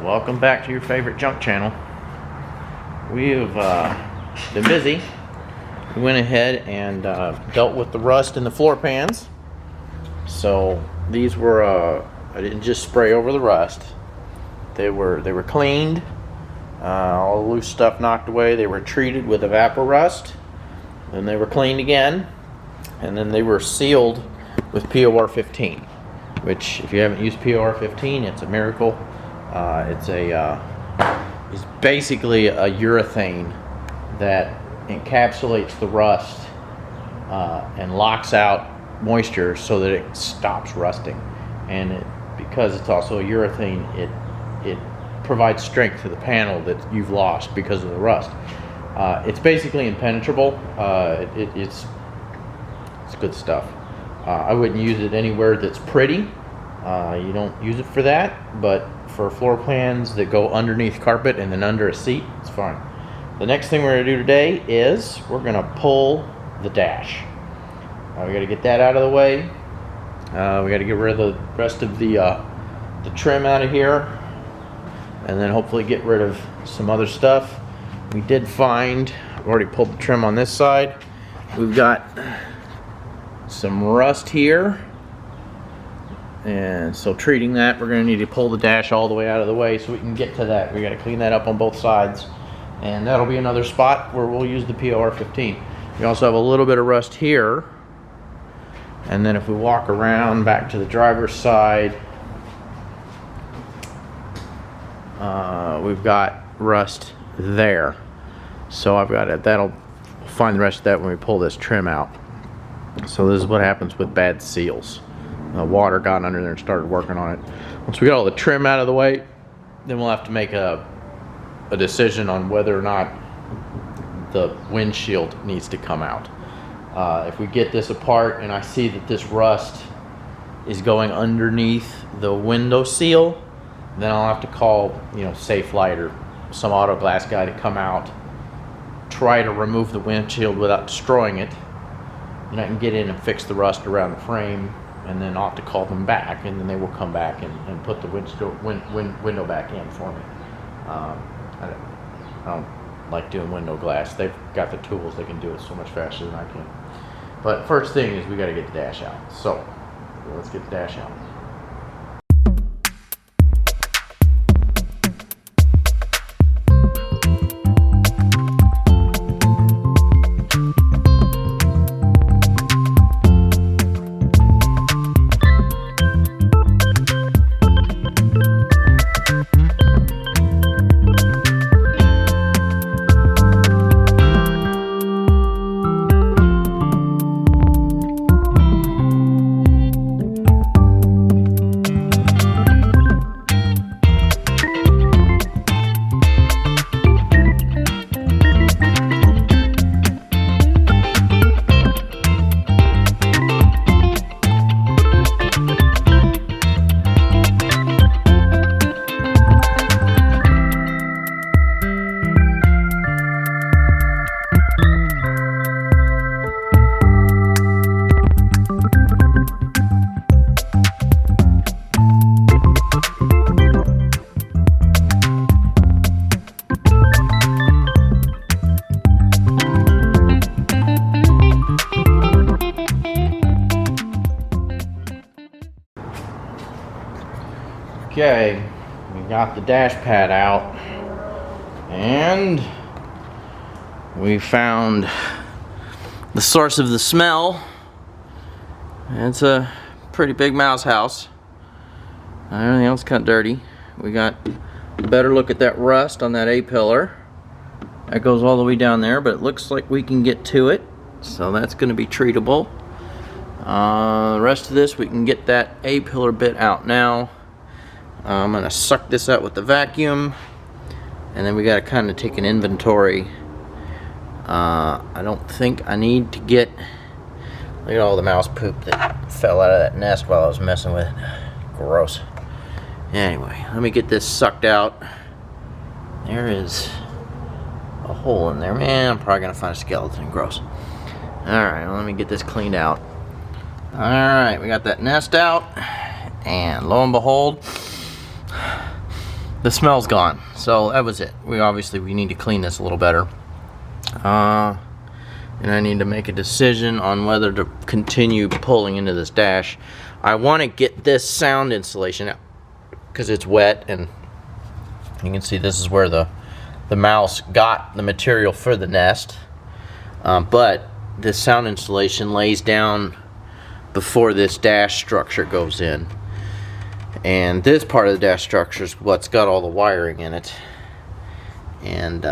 Welcome back to your favorite junk channel. We have been busy. We went ahead and dealt with the rust in the floor pans. So these were I didn't just spray over the rust. They were cleaned, all the loose stuff knocked away. They were treated with Evapo-Rust, then they were cleaned again, and then they were sealed with POR 15, which, if you haven't used POR 15, it's a miracle. It's basically a urethane that encapsulates the rust and locks out moisture so that it stops rusting. And because it's also a urethane, it provides strength to the panel that you've lost because of the rust. It's basically impenetrable. It's good stuff. I wouldn't use it anywhere that's pretty. You don't use it for that, but for floor plans that go underneath carpet and then under a seat, it's fine. The next thing we're going to do today is we're going to pull the dash. We got to get that out of the way. We got to get rid of the rest of the trim out of here, and then hopefully get rid of some other stuff. We did find, I've already pulled the trim on this side. We've got some rust here. And so treating that, we're going to need to pull the dash all the way out of the way so we can get to that. We got to clean that up on both sides, and that'll be another spot where we'll use the POR 15. We also have a little bit of rust here, and then if we walk around back to the driver's side, we've got rust there. So I've got it. That'll find the rest of that when we pull this trim out. So this is what happens with bad seals. Water got under there and started working on it. Once we got all the trim out of the way, then we'll have to make a decision on whether or not the windshield needs to come out. If we get this apart and I see that this rust is going underneath the window seal, then I'll have to call, Safelite or some auto glass guy to come out, try to remove the windshield without destroying it, and I can get in and fix the rust around the frame. And then I'll have to call them back, and then they will come back and put the window back in for me. I don't like doing window glass. They've got the tools, they can do it so much faster than I can. But first thing is we got to get the dash out. So let's get the dash out. Okay, we got the dash pad out, and we found the source of the smell. It's a pretty big mouse house. Everything else got dirty. We got a better look at that rust on that A-pillar. That goes all the way down there, but it looks like we can get to it, so that's going to be treatable. The rest of this, we can get that A-pillar bit out now. I'm going to suck this out with the vacuum, and then we got to kind of take an inventory. I don't think I need to get, look at all the mouse poop that fell out of that nest while I was messing with it. Gross. Anyway, let me get this sucked out. There is a hole in there. Man, I'm probably going to find a skeleton. Gross. Alright, well, let me get this cleaned out. Alright, we got that nest out, and lo and behold, the smell's gone. So that was it. We need to clean this a little better. And I need to make a decision on whether to continue pulling into this dash. I want to get this sound insulation out because it's wet, and you can see this is where the mouse got the material for the nest. But this sound insulation lays down before this dash structure goes in. And this part of the dash structure is what's got all the wiring in it. And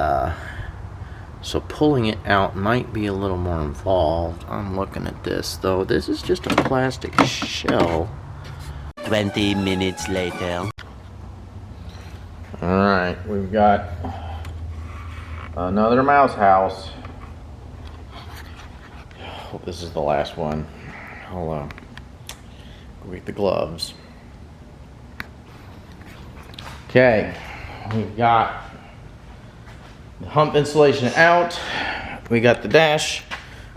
so pulling it out might be a little more involved. I'm looking at this though. This is just a plastic shell. 20 minutes later. Alright, we've got another mouse house. Hope this is the last one. I'll go get the gloves. Okay, we've got the hump insulation out. We got the dash.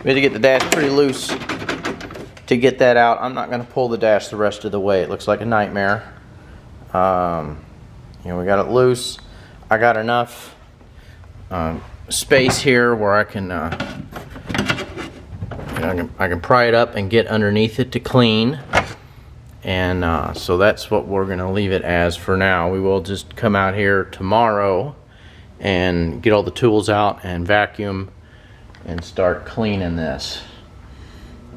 We had to get the dash pretty loose to get that out. I'm not going to pull the dash the rest of the way. It looks like a nightmare. We got it loose. I got enough space here where I can pry it up and get underneath it to clean. And so that's what we're going to leave it as for now. We will just come out here tomorrow and get all the tools out and vacuum and start cleaning this.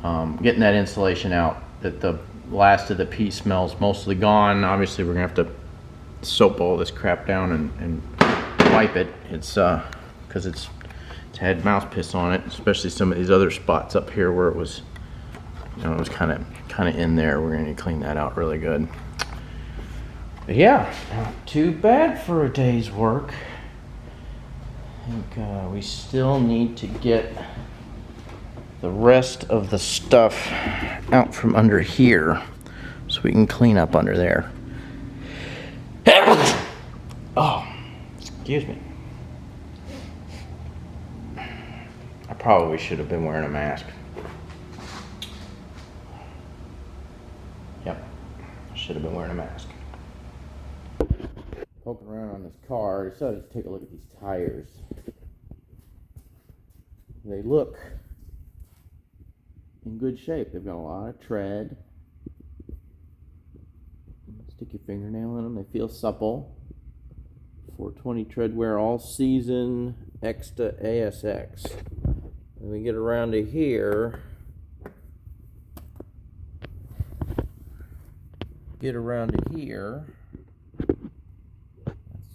Getting that insulation out, that the last of the pea smells mostly gone. Obviously we're gonna have to soap all this crap down and wipe it. It's because it's had mouse piss on it, especially some of these other spots up here where it was, it was kind of in there. We're gonna clean that out really good. But yeah, not too bad for a day's work. I think we still need to get the rest of the stuff out from under here so we can clean up under there. Oh, excuse me. I probably should have been wearing a mask. Yep, I should have been wearing a mask. Poking around on this car, I decided to take a look at these tires. They look in good shape. They've got a lot of tread. Stick your fingernail in them. They feel supple. 420 tread wear all season, Exta ASX. When we get around to here, let's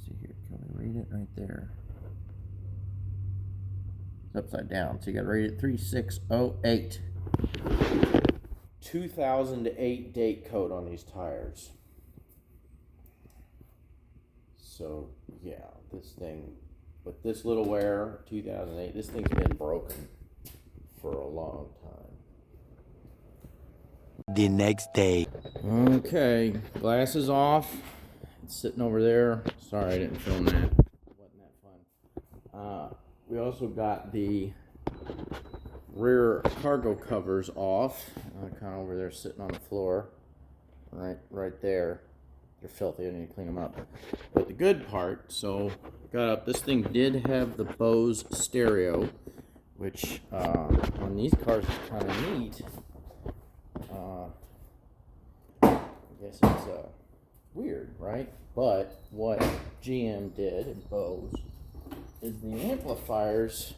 see here, can we read it right there? It's upside down, so you gotta rate it 3608. 2008 date code on these tires. So yeah, this thing with this little wear, 2008, this thing's been broken for a long time. The next day. Okay, glasses off. It's sitting over there. Sorry I didn't film that. Wasn't that fun. We also got the rear cargo covers off. Kind of over there sitting on the floor. Right there. They're filthy. I need to clean them up. But the good part, so got up. This thing did have the Bose stereo, which on these cars is kind of neat. I guess it's weird, right? But what GM did and Bose is the amplifiers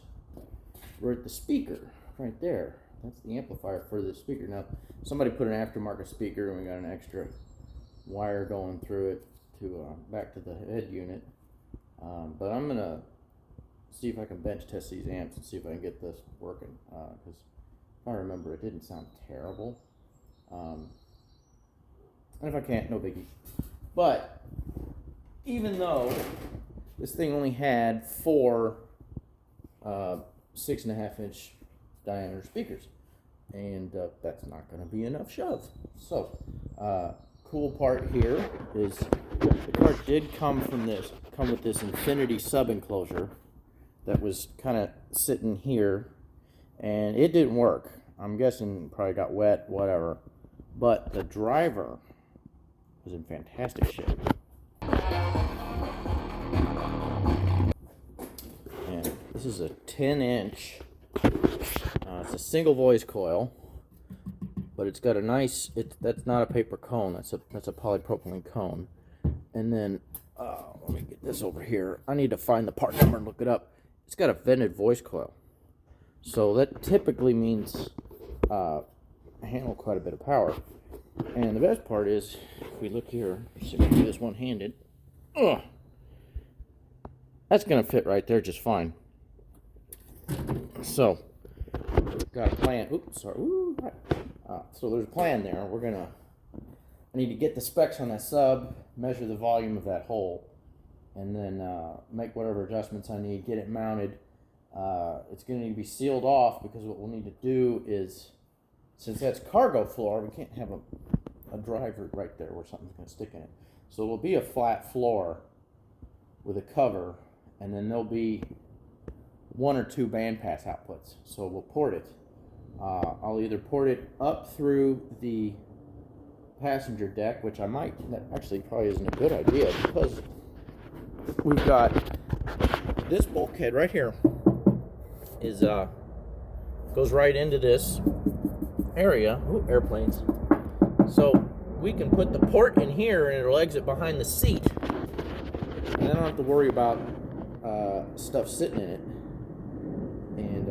were at the speaker right there. That's the amplifier for the speaker. Now, somebody put an aftermarket speaker and we got an extra wire going through it to back to the head unit. But I'm gonna see if I can bench test these amps and see if I can get this working. Because if I remember, it didn't sound terrible. And if I can't, no biggie. But even though this thing only had 4 6.5-inch diameter speakers, and that's not going to be enough shove. So, cool part here is the car did come with this infinity sub enclosure that was kind of sitting here, and it didn't work. I'm guessing it probably got wet, whatever. But the driver was in fantastic shape. This is a 10-inch. It's a single voice coil, but it's got a nice. That's not a paper cone. That's a polypropylene cone. And then let me get this over here. I need to find the part number and look it up. It's got a vented voice coil, so that typically means handle quite a bit of power. And the best part is, if we look here, see if we can do this one-handed. That's gonna fit right there just fine. So, got a plan. Oops, sorry. So there's a plan there. I need to get the specs on that sub, measure the volume of that hole, and then make whatever adjustments I need, get it mounted. It's going to need to be sealed off, because what we'll need to do is, since that's cargo floor, we can't have a driver right there where something's going to stick in it. So it'll be a flat floor with a cover, and then there'll be 1 or 2 bandpass outputs. So we'll port it. I'll either port it up through the passenger deck, which I might, that actually probably isn't a good idea, because we've got this bulkhead right here is goes right into this area. Ooh, airplanes. So we can put the port in here and it'll exit behind the seat, and I don't have to worry about stuff sitting in it. And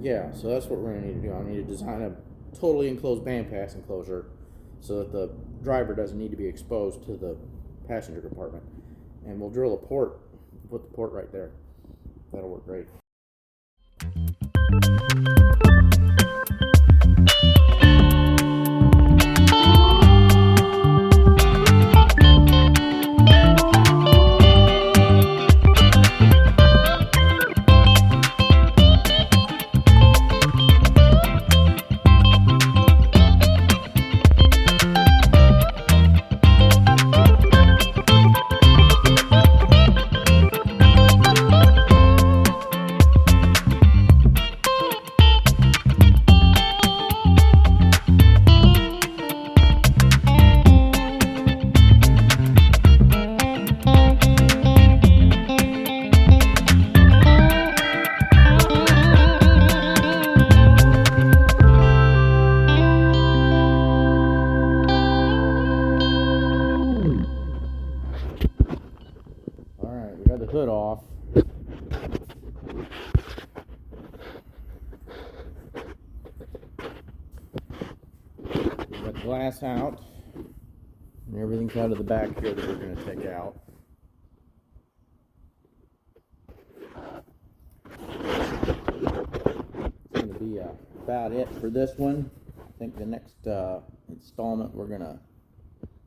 yeah, so that's what we're gonna need to do. I need to design a totally enclosed bandpass enclosure so that the driver doesn't need to be exposed to the passenger compartment. And we'll drill a port, put the port right there. That'll work great. Got the hood off. Got the glass out. And everything's out of the back here that we're going to take out. It's going to be about it for this one. I think the next installment we're going to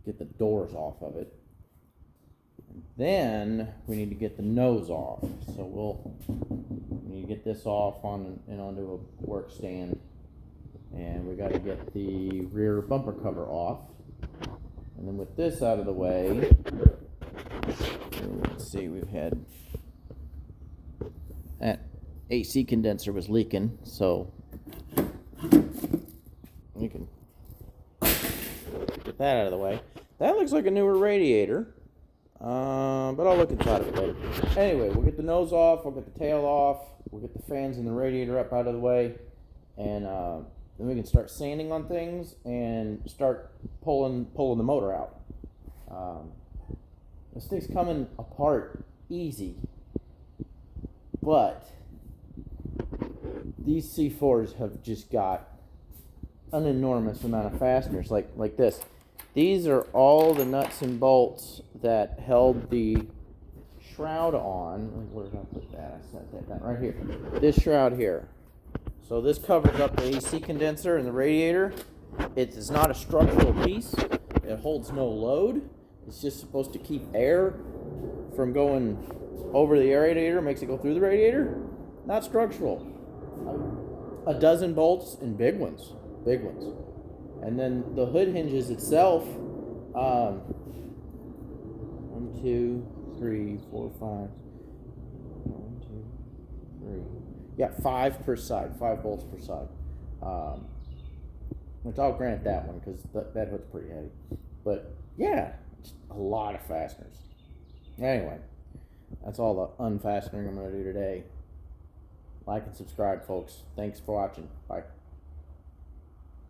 get the doors off of it. Then we need to get the nose off. So we need to get this off on and onto a work stand, and we got to get the rear bumper cover off. And then with this out of the way, let's see, we've had that AC condenser was leaking, so we can get that out of the way. That looks like a newer radiator. But I'll look inside of it later. Anyway, we'll get the nose off, we'll get the tail off, we'll get the fans and the radiator up out of the way, and then we can start sanding on things and start pulling the motor out. This thing's coming apart easy, but these C4s have just got an enormous amount of fasteners, like this. These are all the nuts and bolts that held the shroud on. Where did I put that? I set that down right here. This shroud here. So this covers up the AC condenser and the radiator. It is not a structural piece. It holds no load. It's just supposed to keep air from going over the aerator, makes it go through the radiator. Not structural. A dozen bolts and big ones. And then the hood hinges itself, 1, 2, 3, 4, 5. 1, 2, 3. Yeah, 5 per side, 5 bolts per side. Which I'll grant that one because that hood's pretty heavy. But yeah, it's a lot of fasteners. Anyway, That's all the unfastening I'm going to do today. Like and subscribe, folks. Thanks for watching. Bye.